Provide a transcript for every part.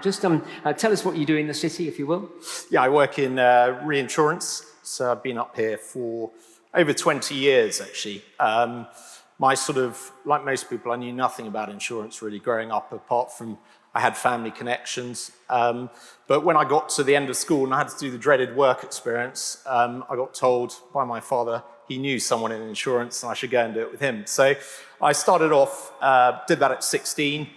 Just tell us what you do in the city, if you will. Yeah, I work in reinsurance, so I've been up here for over 20 years, actually. My like most people, I knew nothing about insurance really growing up, apart from I had family connections. But when I got to the end of school and I had to do the dreaded work experience, I got told by my father he knew someone in insurance and I should go and do it with him. So I started off, did that at 16,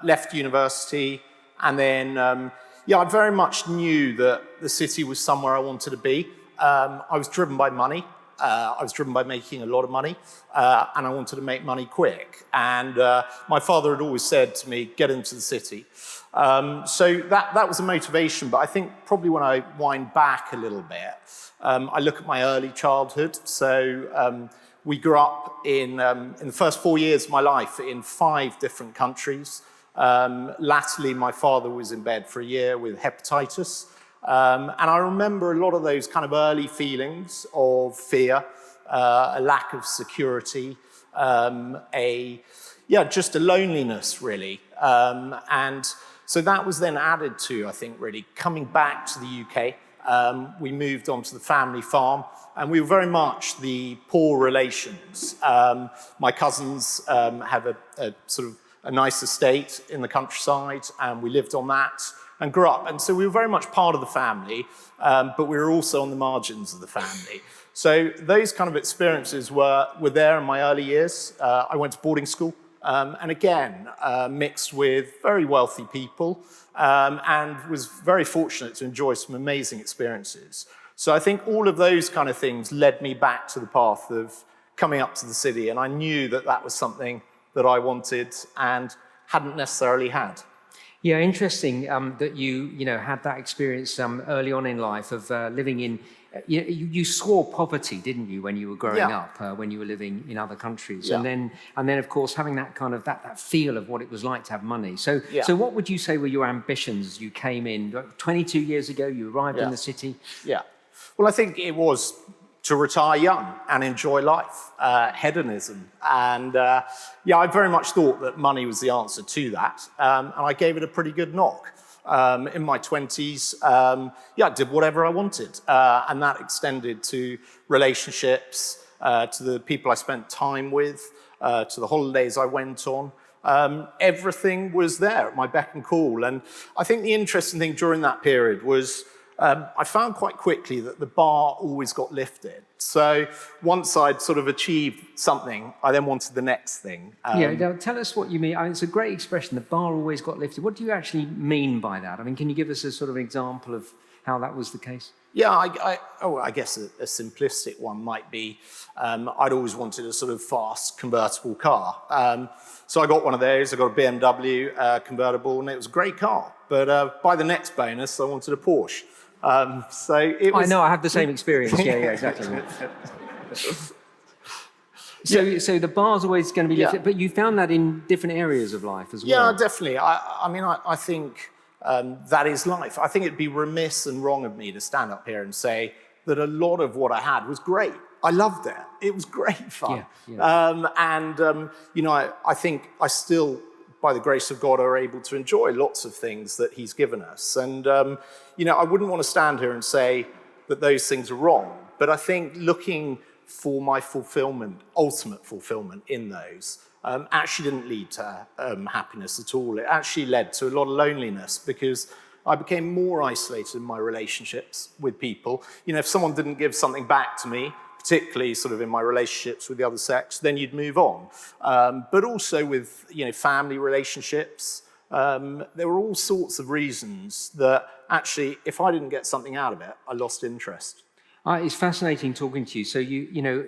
left university, and then, I very much knew that the city was somewhere I wanted to be. I was driven by money. I was driven by making a lot of money, and I wanted to make money quick. And my father had always said to me, get into the city. So that was a motivation, but I think probably when I wind back a little bit, I look at my early childhood. So we grew up in the first 4 years of my life in 5 different countries. Latterly, my father was in bed for a year with hepatitis. And I remember a lot of those kind of early feelings of fear, a lack of security, just a loneliness, really. And so that was then added to, I think, really coming back to the UK. We moved on to the family farm, and we were very much the poor relations. My cousins have a sort of a nice estate in the countryside, and we lived on that and grew up. And so we were very much part of the family, but we were also on the margins of the family. So those kind of experiences were there in my early years. I went to boarding school, and again, mixed with very wealthy people, and was very fortunate to enjoy some amazing experiences. So I think all of those kind of things led me back to the path of coming up to the city, and I knew that that was something that I wanted and hadn't necessarily had. Yeah, interesting that you had that experience early on in life of living in. You saw poverty, didn't you, when you were growing up, when you were living in other countries, and then of course having that kind of that feel of what it was like to have money. So what would you say were your ambitions as you came in? 22 years ago, you arrived in the city. Yeah, well, I think it was to retire young and enjoy life, hedonism. And I very much thought that money was the answer to that. And I gave it a pretty good knock. In my 20s, I did whatever I wanted. And that extended to relationships, to the people I spent time with, to the holidays I went on. Everything was there at my beck and call. And I think the interesting thing during that period was I found quite quickly that the bar always got lifted. So once I'd sort of achieved something, I then wanted the next thing. Now tell us what you mean. I mean, it's a great expression, the bar always got lifted. What do you actually mean by that? I mean, can you give us a sort of example of how that was the case? Yeah, I guess a simplistic one might be, I'd always wanted a sort of fast convertible car. So I got one of those, I got a BMW convertible, and it was a great car. But by the next bonus, I wanted a Porsche. So it was... I know, I have the same experience. Yeah, exactly. So the bar's always going to be lifted, but you found that in different areas of life as well. Yeah, definitely. I think that is life. I think it'd be remiss and wrong of me to stand up here and say that a lot of what I had was great. I loved it. It was great fun. I think I still, by the grace of God, are able to enjoy lots of things that he's given us. And, I wouldn't want to stand here and say that those things are wrong, but I think looking for my fulfillment, ultimate fulfillment in those, actually didn't lead to happiness at all. It actually led to a lot of loneliness because I became more isolated in my relationships with people. If someone didn't give something back to me, particularly sort of in my relationships with the other sex, then you'd move on. But also with, family relationships, there were all sorts of reasons that actually, if I didn't get something out of it, I lost interest. It's fascinating talking to you. So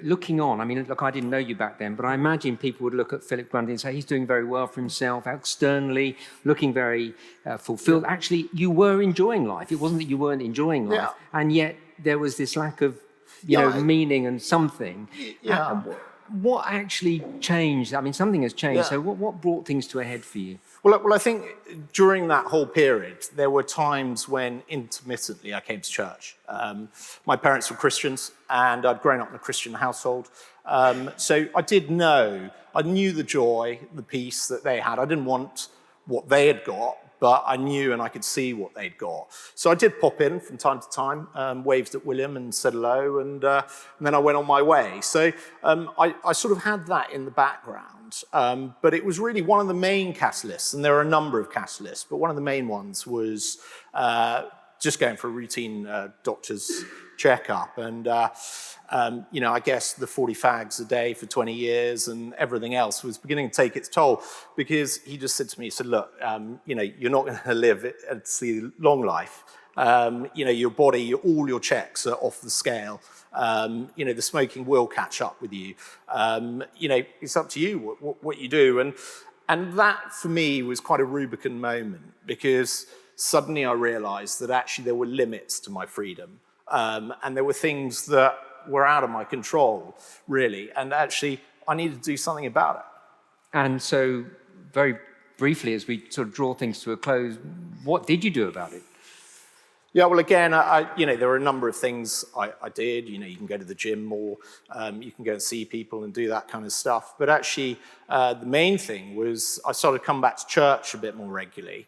looking on, I mean, look, I didn't know you back then, but I imagine people would look at Philip Grundy and say he's doing very well for himself, externally, looking very fulfilled. Actually, you were enjoying life. It wasn't that you weren't enjoying life. And yet there was this lack of, meaning and something. What actually changed? I mean, something has changed. So what brought things to a head for you? Well, I think during that whole period, there were times when intermittently I came to church. My parents were Christians, and I'd grown up in a Christian household. So I knew the joy, the peace that they had. I didn't want what they had got, but I knew and I could see what they'd got. So I did pop in from time to time, waved at William and said hello, and then I went on my way. So I sort of had that in the background, but it was really one of the main catalysts, and there are a number of catalysts, but one of the main ones was just going for a routine doctor's checkup. And I guess the 40 fags a day for 20 years and everything else was beginning to take its toll, because he just said to me, he said, look, you're not going to live and see long life. Your body, all your checks are off the scale. The smoking will catch up with you. It's up to you what you do. And that for me was quite a Rubicon moment, because suddenly I realized that actually there were limits to my freedom. And there were things that were out of my control, really. And actually, I needed to do something about it. And so, very briefly, as we sort of draw things to a close, what did you do about it? Yeah, well, again, there are a number of things I did. You can go to the gym more, you can go and see people and do that kind of stuff. But actually, the main thing was I started to come back to church a bit more regularly.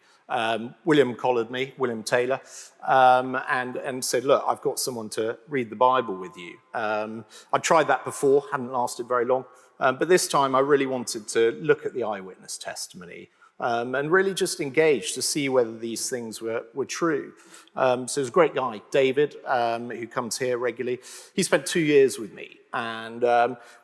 William collared me, William Taylor, and said, look, I've got someone to read the Bible with you. I'd tried that before, hadn't lasted very long. But this time I really wanted to look at the eyewitness testimony and really just engage to see whether these things were true. So there's a great guy, David, who comes here regularly. He spent 2 years with me, and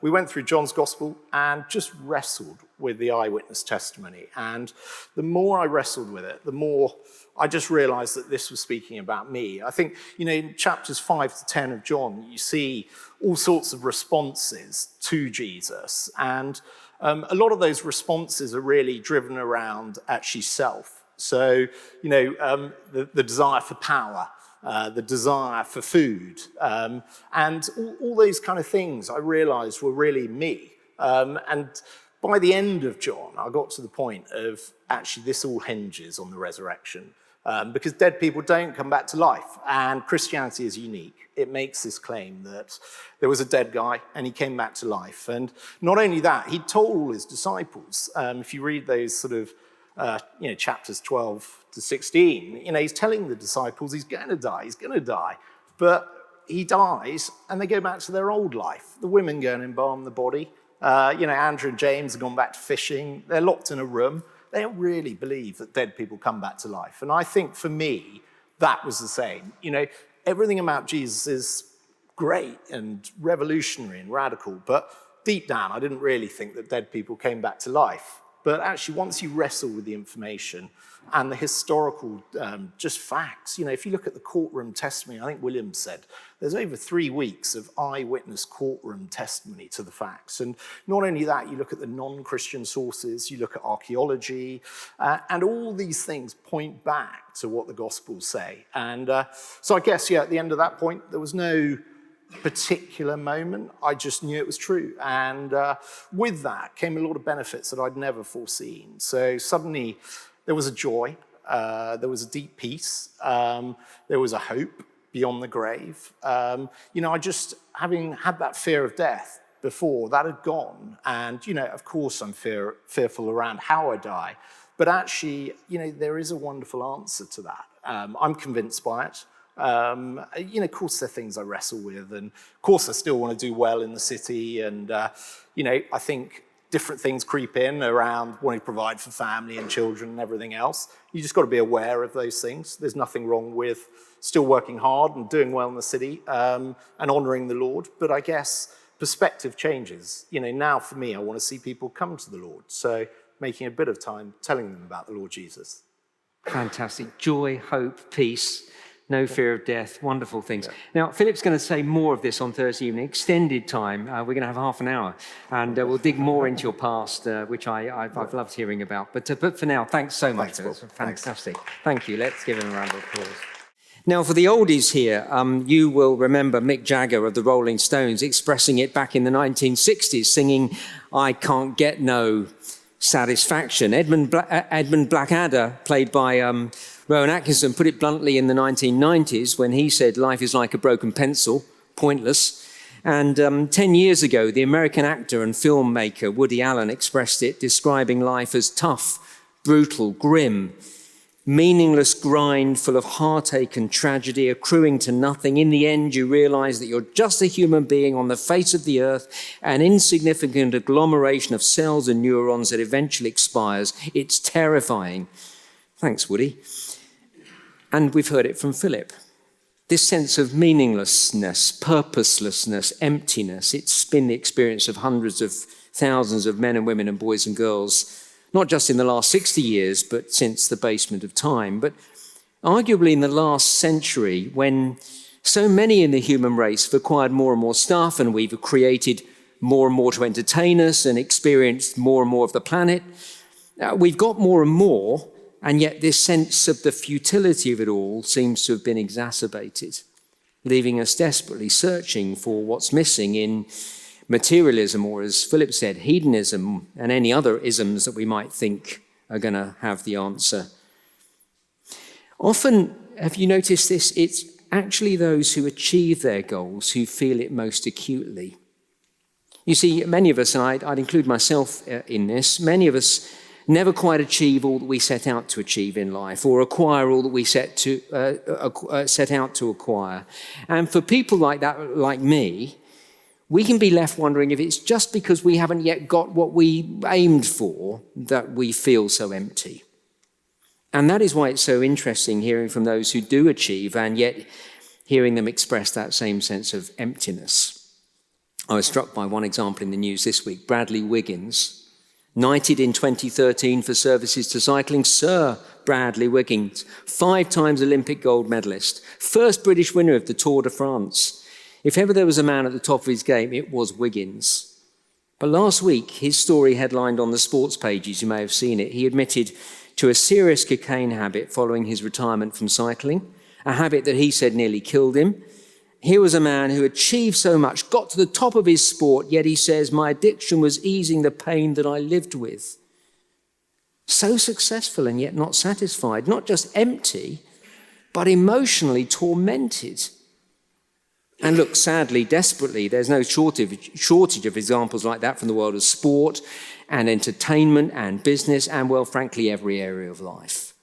we went through John's Gospel and just wrestled with the eyewitness testimony. And the more I wrestled with it, the more I just realized that this was speaking about me. I think, in chapters 5 to 10 of John, you see all sorts of responses to Jesus. And a lot of those responses are really driven around actually self. So, the desire for power, the desire for food, and all those kind of things I realized were really me. And by the end of John, I got to the point of actually this all hinges on the resurrection. Because dead people don't come back to life, and Christianity is unique. It makes this claim that there was a dead guy and he came back to life. And not only that, he told all his disciples, if you read those sort of chapters 12 to 16, he's telling the disciples he's going to die. But he dies and they go back to their old life. The women go and embalm the body. Andrew and James have gone back to fishing. They're locked in a room. They don't really believe that dead people come back to life. And I think for me, that was the same. Everything about Jesus is great and revolutionary and radical, but deep down, I didn't really think that dead people came back to life. But actually, once you wrestle with the information and the historical just facts, if you look at the courtroom testimony, I think William said, there's over 3 weeks of eyewitness courtroom testimony to the facts. And not only that, you look at the non-Christian sources, you look at archaeology, and all these things point back to what the Gospels say. And so I guess, at the end of that point, there was no particular moment. I just knew it was true. And with that came a lot of benefits that I'd never foreseen. So suddenly there was a joy, there was a deep peace, there was a hope beyond the grave. I just, having had that fear of death before, that had gone. And, of course I'm fearful around how I die. But actually, there is a wonderful answer to that. I'm convinced by it. Of course there are things I wrestle with, and of course I still want to do well in the city, and I think different things creep in around wanting to provide for family and children and everything else. You just got to be aware of those things. There's nothing wrong with still working hard and doing well in the city and honouring the Lord, but I guess perspective changes. Now for me, I want to see people come to the Lord, so making a bit of time telling them about the Lord Jesus. Fantastic. Joy, hope, peace. No fear of death, wonderful things. Yeah. Now, Philip's going to say more of this on Thursday evening, extended time. We're going to have half an hour, and we'll dig more into your past, which I've loved hearing about. But for now, thanks so much. Thanks, fantastic. Thanks. Thank you. Let's give him a round of applause. Now, for the oldies here, you will remember Mick Jagger of the Rolling Stones expressing it back in the 1960s, singing, "I can't get no satisfaction." Edmund Blackadder, played by Rowan Atkinson, put it bluntly in the 1990s when he said life is like a broken pencil, pointless. And 10 years ago, the American actor and filmmaker Woody Allen expressed it, describing life as tough, brutal, grim. meaningless grind full of heartache and tragedy, accruing to nothing. In the end, you realize that you're just a human being on the face of the earth, an insignificant agglomeration of cells and neurons that eventually expires. It's terrifying. Thanks, Woody. And we've heard it from Philip. This sense of meaninglessness, purposelessness, emptiness, it's been the experience of hundreds of thousands of men and women and boys and girls, not just in the last 60 years, but since the basement of time, but arguably in the last century, when so many in the human race have acquired more and more stuff, and we've created more and more to entertain us and experienced more and more of the planet. We've got more and more, and yet this sense of the futility of it all seems to have been exacerbated, leaving us desperately searching for what's missing in materialism, or as Philip said, hedonism, and any other isms that we might think are going to have the answer. Often, have you noticed this? It's actually those who achieve their goals who feel it most acutely. You see, many of us, and I'd include myself in this, many of us never quite achieve all that we set out to achieve in life, or acquire all that we set out to acquire. And for people like that, like me, we can be left wondering if it's just because we haven't yet got what we aimed for that we feel so empty. And that is why it's so interesting hearing from those who do achieve and yet hearing them express that same sense of emptiness. I was struck by one example in the news this week. Bradley Wiggins, knighted in 2013 for services to cycling. Sir Bradley Wiggins, 5 times Olympic gold medalist, first British winner of the Tour de France. If ever there was a man at the top of his game, it was Wiggins. But last week, his story headlined on the sports pages. You may have seen it. He admitted to a serious cocaine habit following his retirement from cycling, a habit that he said nearly killed him. Here was a man who achieved so much, got to the top of his sport, yet he says, my addiction was easing the pain that I lived with. So successful and yet not satisfied, not just empty, but emotionally tormented. And look, sadly, desperately, there's no shortage of examples like that from the world of sport and entertainment and business and, well, frankly, every area of life.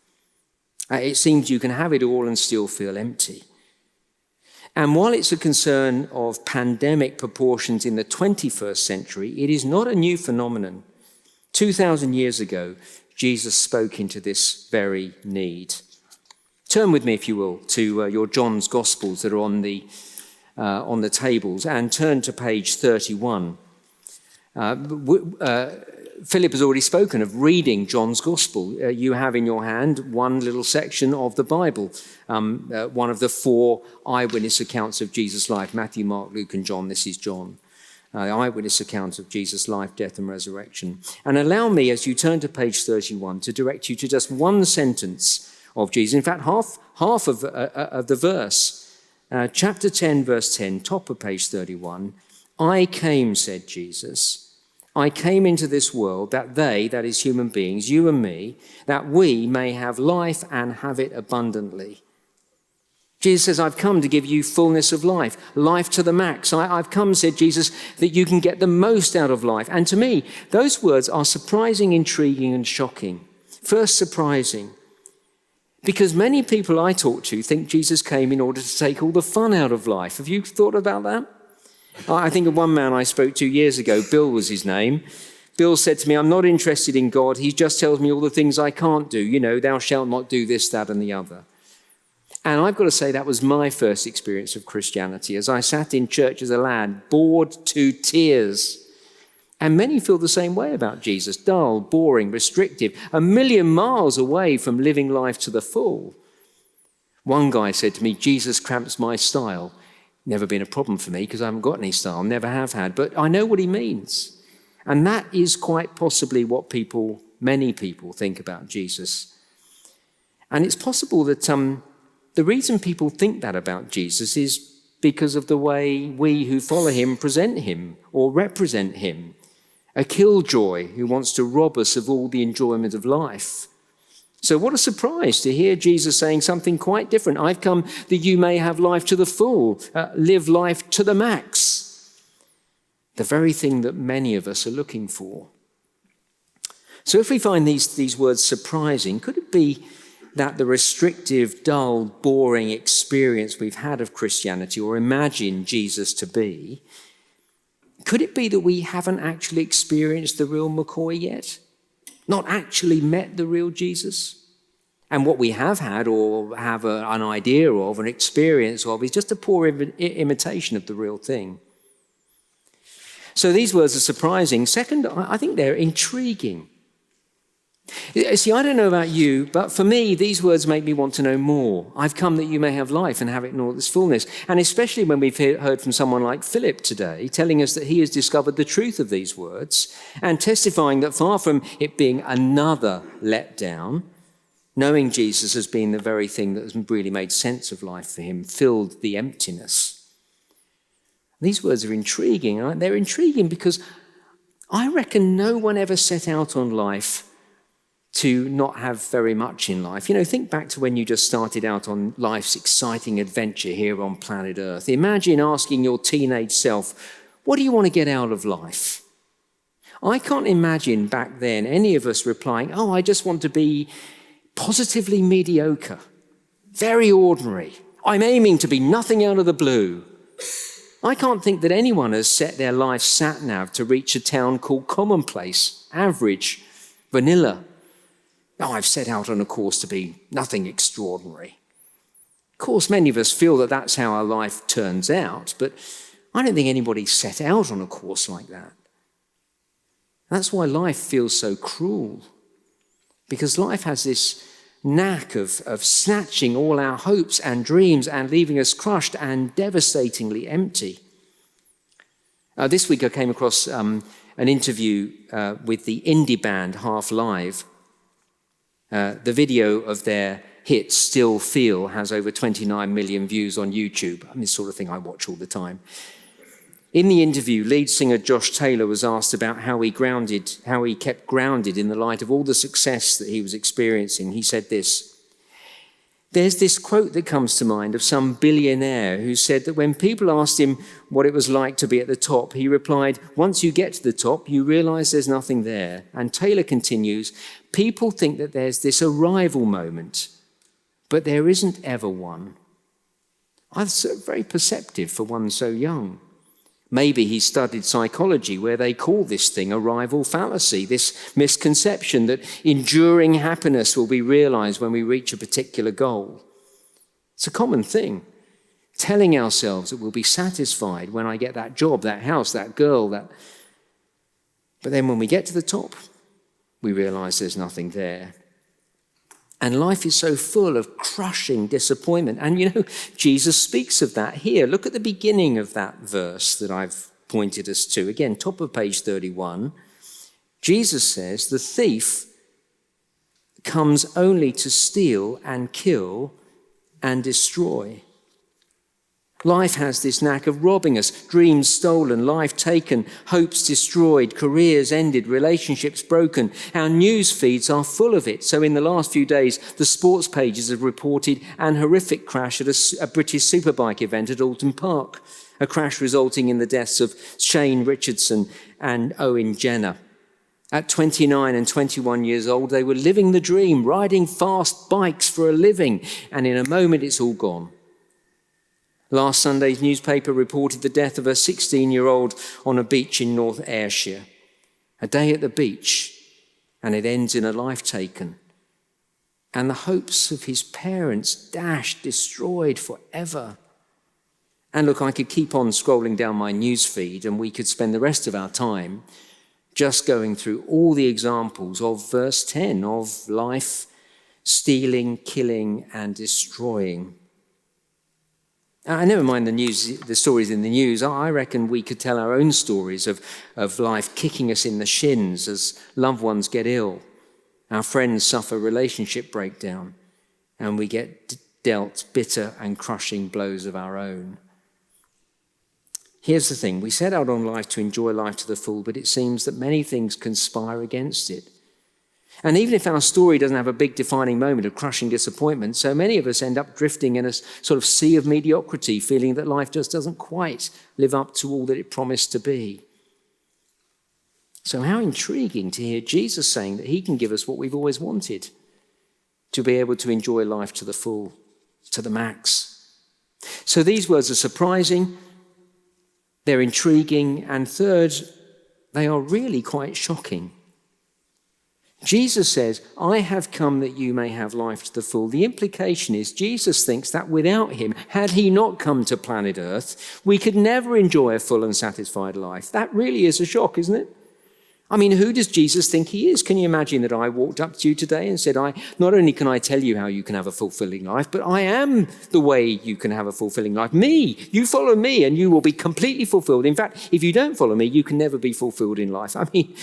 It seems you can have it all and still feel empty. And while it's a concern of pandemic proportions in the 21st century, it is not a new phenomenon. 2,000 years ago, Jesus spoke into this very need. Turn with me, if you will, to your John's Gospels that are on the tables, and turn to page 31. Philip has already spoken of reading John's Gospel. You have in your hand one little section of the Bible, one of the 4 eyewitness accounts of Jesus' life, Matthew, Mark, Luke, and John. This is John, the eyewitness account of Jesus' life, death, and resurrection. And allow me, as you turn to page 31, to direct you to just one sentence of Jesus. In fact, half of the verse. Chapter 10, verse 10, top of page 31. I came, said Jesus. I came into this world that they, that is human beings, you and me, that we may have life and have it abundantly. Jesus says, I've come to give you fullness of life, life to the max. I've come, said Jesus, that you can get the most out of life. And to me, those words are surprising, intriguing, and shocking. First, surprising. Because many people I talk to think Jesus came in order to take all the fun out of life. Have you thought about that? I think of one man I spoke to years ago, Bill was his name. Bill said to me, I'm not interested in God. He just tells me all the things I can't do. You know, thou shalt not do this, that, and the other. And I've got to say that was my first experience of Christianity, as I sat in church as a lad, bored to tears. And many feel the same way about Jesus, dull, boring, restrictive, a million miles away from living life to the full. One guy said to me, Jesus cramps my style. Never been a problem for me because I haven't got any style, never have had, but I know what he means. And that is quite possibly what many people think about Jesus. And it's possible that the reason people think that about Jesus is because of the way we who follow him present him or represent him. A killjoy who wants to rob us of all the enjoyment of life. So what a surprise to hear Jesus saying something quite different. I've come that you may have life to the full, live life to the max. The very thing that many of us are looking for. So if we find these words surprising, could it be that the restrictive, dull, boring experience we've had of Christianity or imagine Jesus to be, could it be that we haven't actually experienced the real McCoy yet? Not actually met the real Jesus? And what we have had or have an idea of, an experience of, is just a poor imitation of the real thing. So these words are surprising. Second, I think they're intriguing. See, I don't know about you, but for me, these words make me want to know more. I've come that you may have life and have it in all its fullness. And especially when we've heard from someone like Philip today, telling us that he has discovered the truth of these words and testifying that far from it being another letdown, knowing Jesus has been the very thing that has really made sense of life for him, filled the emptiness. These words are intriguing, aren't they? They're intriguing because I reckon no one ever set out on life to not have very much in life. You know, think back to when you just started out on life's exciting adventure here on planet Earth. Imagine asking your teenage self, what do you want to get out of life? I can't imagine back then any of us replying, oh, I just want to be positively mediocre, very ordinary. I'm aiming to be nothing out of the blue. I can't think that anyone has set their life sat-nav to reach a town called commonplace, average, vanilla. Oh, I've set out on a course to be nothing extraordinary. Of course, many of us feel that that's how our life turns out, but I don't think anybody set out on a course like that. That's why life feels so cruel, because life has this knack of snatching all our hopes and dreams and leaving us crushed and devastatingly empty. This week I came across an interview with the indie band Half Live. The video of their hit Still Feel has over 29 million views on YouTube. I mean, it's the sort of thing I watch all the time. In the interview, lead singer Josh Taylor was asked about how he kept grounded in the light of all the success that he was experiencing. He said this: there's this quote that comes to mind of some billionaire who said that when people asked him what it was like to be at the top, he replied, once you get to the top, you realize there's nothing there. And Taylor continues, people think that there's this arrival moment, but there isn't ever one. That's very perceptive for one so young. Maybe he studied psychology where they call this thing arrival fallacy, this misconception that enduring happiness will be realized when we reach a particular goal. It's a common thing, telling ourselves that we'll be satisfied when I get that job, that house, that girl, that. But then when we get to the top, we realize there's nothing there. And life is so full of crushing disappointment. And you know, Jesus speaks of that here. Look at the beginning of that verse that I've pointed us to. Again, top of page 31. Jesus says, the thief comes only to steal and kill and destroy. Life has this knack of robbing us. Dreams stolen, life taken, hopes destroyed, careers ended, relationships broken. Our news feeds are full of it. So in the last few days, the sports pages have reported an horrific crash at a British superbike event at Alton Park, a crash resulting in the deaths of Shane Richardson and Owen Jenner. At 29 and 21 years old, they were living the dream, riding fast bikes for a living, and in a moment it's all gone. Last Sunday's newspaper reported the death of a 16-year-old on a beach in North Ayrshire. A day at the beach, and it ends in a life taken. And the hopes of his parents dashed, destroyed forever. And look, I could keep on scrolling down my news feed, and we could spend the rest of our time just going through all the examples of verse 10 of life stealing, killing, and destroying. I never mind the stories in the news. I reckon we could tell our own stories of life kicking us in the shins as loved ones get ill, our friends suffer relationship breakdown, and we get dealt bitter and crushing blows of our own. Here's the thing. We set out on life to enjoy life to the full, but it seems that many things conspire against it. And even if our story doesn't have a big defining moment of crushing disappointment, so many of us end up drifting in a sort of sea of mediocrity, feeling that life just doesn't quite live up to all that it promised to be. So how intriguing to hear Jesus saying that he can give us what we've always wanted. to be able to enjoy life to the full, to the max. So these words are surprising, they're intriguing, and third, they are really quite shocking. Jesus says, I have come that you may have life to the full. The implication is Jesus thinks that without him, had he not come to planet Earth, we could never enjoy a full and satisfied life. That really is a shock, isn't it? I mean, who does Jesus think he is? Can you imagine that I walked up to you today and said, not only can I tell you how you can have a fulfilling life, but I am the way you can have a fulfilling life. Me, you follow me and you will be completely fulfilled. In fact, if you don't follow me, you can never be fulfilled in life. I mean,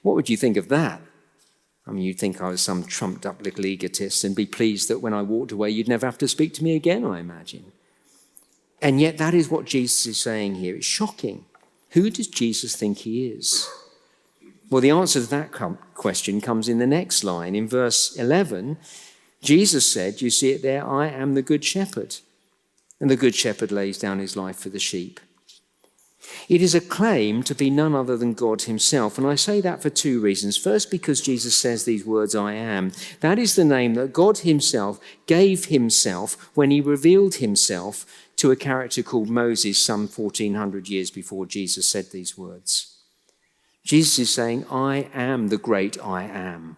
what would you think of that? I mean, you'd think I was some trumped up little egotist and be pleased that when I walked away, you'd never have to speak to me again, I imagine. And yet that is what Jesus is saying here. It's shocking. Who does Jesus think he is? Well, the answer to that question comes in the next line. In verse 11, Jesus said, you see it there, I am the good shepherd. And the good shepherd lays down his life for the sheep. It is a claim to be none other than God himself. And I say that for two reasons. First, because Jesus says these words, I am. That is the name that God himself gave himself when he revealed himself to a character called Moses some 1400 years before Jesus said these words. Jesus is saying, I am the great I am.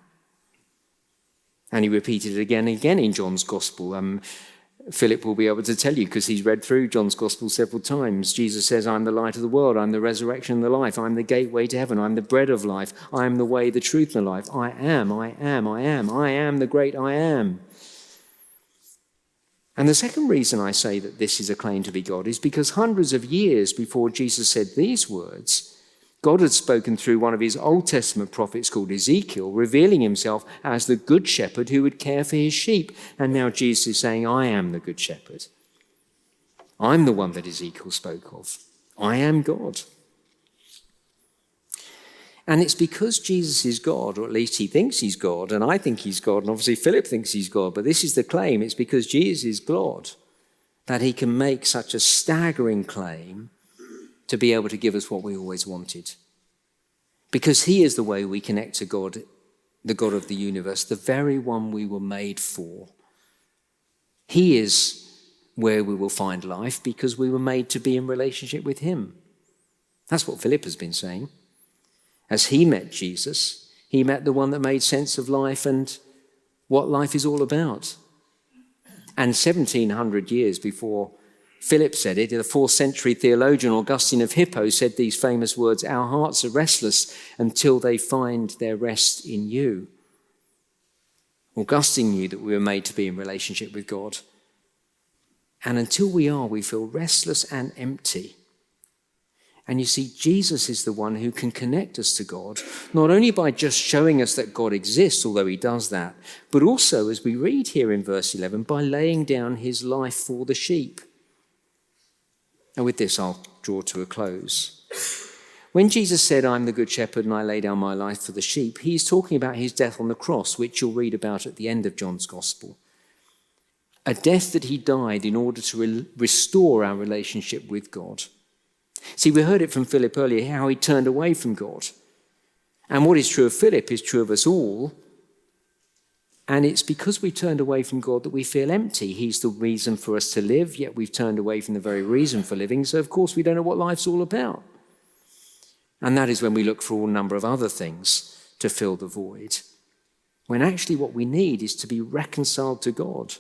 And he repeated it again and again in John's gospel. Philip will be able to tell you because he's read through John's gospel several times. Jesus says, I'm the light of the world. I'm the resurrection and the life. I'm the gateway to heaven. I'm the bread of life. I am the way, the truth, and the life. I am, I am, I am. I am the great I am. And the second reason I say that this is a claim to be God is because hundreds of years before Jesus said these words, God had spoken through one of his Old Testament prophets called Ezekiel, revealing himself as the good shepherd who would care for his sheep. And now Jesus is saying, I am the good shepherd. I'm the one that Ezekiel spoke of. I am God. And it's because Jesus is God, or at least he thinks he's God, and I think he's God, and obviously Philip thinks he's God, but this is the claim. It's because Jesus is God that he can make such a staggering claim to be able to give us what we always wanted. Because he is the way we connect to God, the God of the universe, the very one we were made for. He is where we will find life because we were made to be in relationship with him. That's what Philip has been saying. As he met Jesus, he met the one that made sense of life and what life is all about. And 1700 years before Philip said it, the 4th century theologian Augustine of Hippo said these famous words, our hearts are restless until they find their rest in you. Augustine knew that we were made to be in relationship with God. And until we are, we feel restless and empty. And you see, Jesus is the one who can connect us to God, not only by just showing us that God exists, although he does that, but also, as we read here in verse 11, by laying down his life for the sheep. And with this, I'll draw to a close. When Jesus said, I'm the good shepherd and I lay down my life for the sheep, he's talking about his death on the cross, which you'll read about at the end of John's gospel. A death that he died in order to restore our relationship with God. See, we heard it from Philip earlier, how he turned away from God. And what is true of Philip is true of us all. And it's because we turned away from God that we feel empty. He's the reason for us to live, yet we've turned away from the very reason for living. So, of course, we don't know what life's all about. And that is when we look for all number of other things to fill the void. When actually what we need is to be reconciled to God.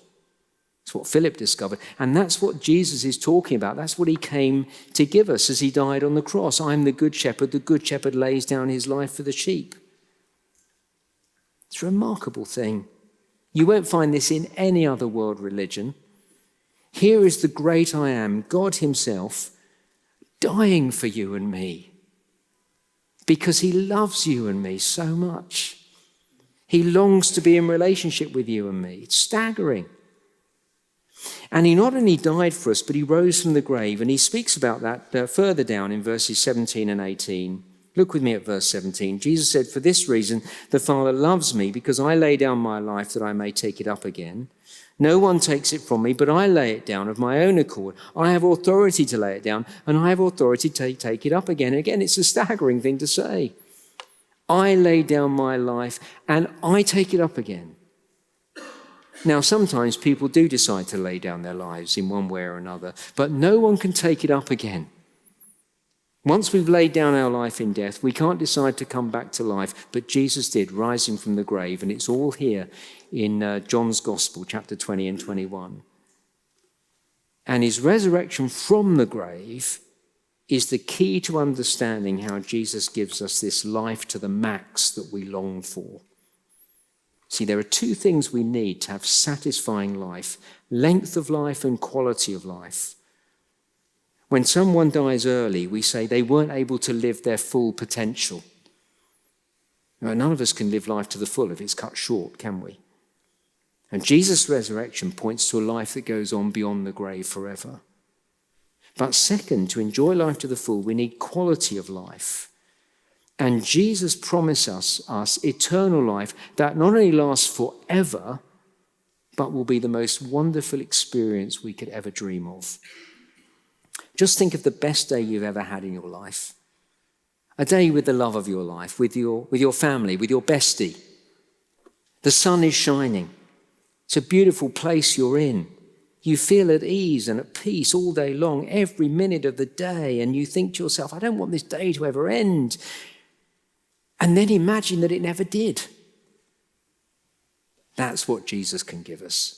That's what Philip discovered. And that's what Jesus is talking about. That's what he came to give us as he died on the cross. I'm the good shepherd. The good shepherd lays down his life for the sheep. It's a remarkable thing. You won't find this in any other world religion. Here is the great I am, God himself, dying for you and me because he loves you and me so much. He longs to be in relationship with you and me. It's staggering. And he not only died for us, but he rose from the grave. And he speaks about that further down in verses 17 and 18. Look with me at verse 17. Jesus said, for this reason, the Father loves me because I lay down my life that I may take it up again. No one takes it from me, but I lay it down of my own accord. I have authority to lay it down, and I have authority to take it up again. Again, it's a staggering thing to say. I lay down my life, and I take it up again. Now, sometimes people do decide to lay down their lives in one way or another, but no one can take it up again. Once we've laid down our life in death, we can't decide to come back to life, but Jesus did, rising from the grave, and it's all here in John's Gospel, chapter 20 and 21. And his resurrection from the grave is the key to understanding how Jesus gives us this life to the max that we long for. See, there are two things we need to have satisfying life: length of life and quality of life. When someone dies early, we say they weren't able to live their full potential. Now, none of us can live life to the full if it's cut short, can we? And Jesus' resurrection points to a life that goes on beyond the grave forever. But second, to enjoy life to the full, we need quality of life. And Jesus promises us eternal life that not only lasts forever, but will be the most wonderful experience we could ever dream of. Just think of the best day you've ever had in your life. A day with the love of your life, with your family, with your bestie. The sun is shining. It's a beautiful place you're in. You feel at ease and at peace all day long, every minute of the day, and you think to yourself, I don't want this day to ever end. And then imagine that it never did. That's what Jesus can give us.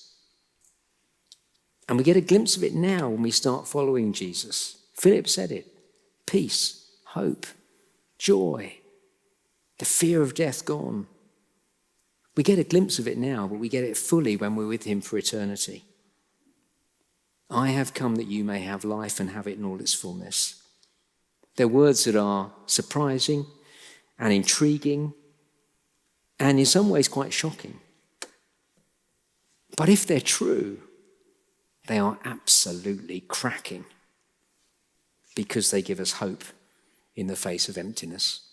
And we get a glimpse of it now when we start following Jesus. Philip said it: peace, hope, joy, the fear of death gone. We get a glimpse of it now, but we get it fully when we're with him for eternity. I have come that you may have life and have it in all its fullness. They're words that are surprising and intriguing and in some ways quite shocking. But if they're true, they are absolutely cracking, because they give us hope in the face of emptiness.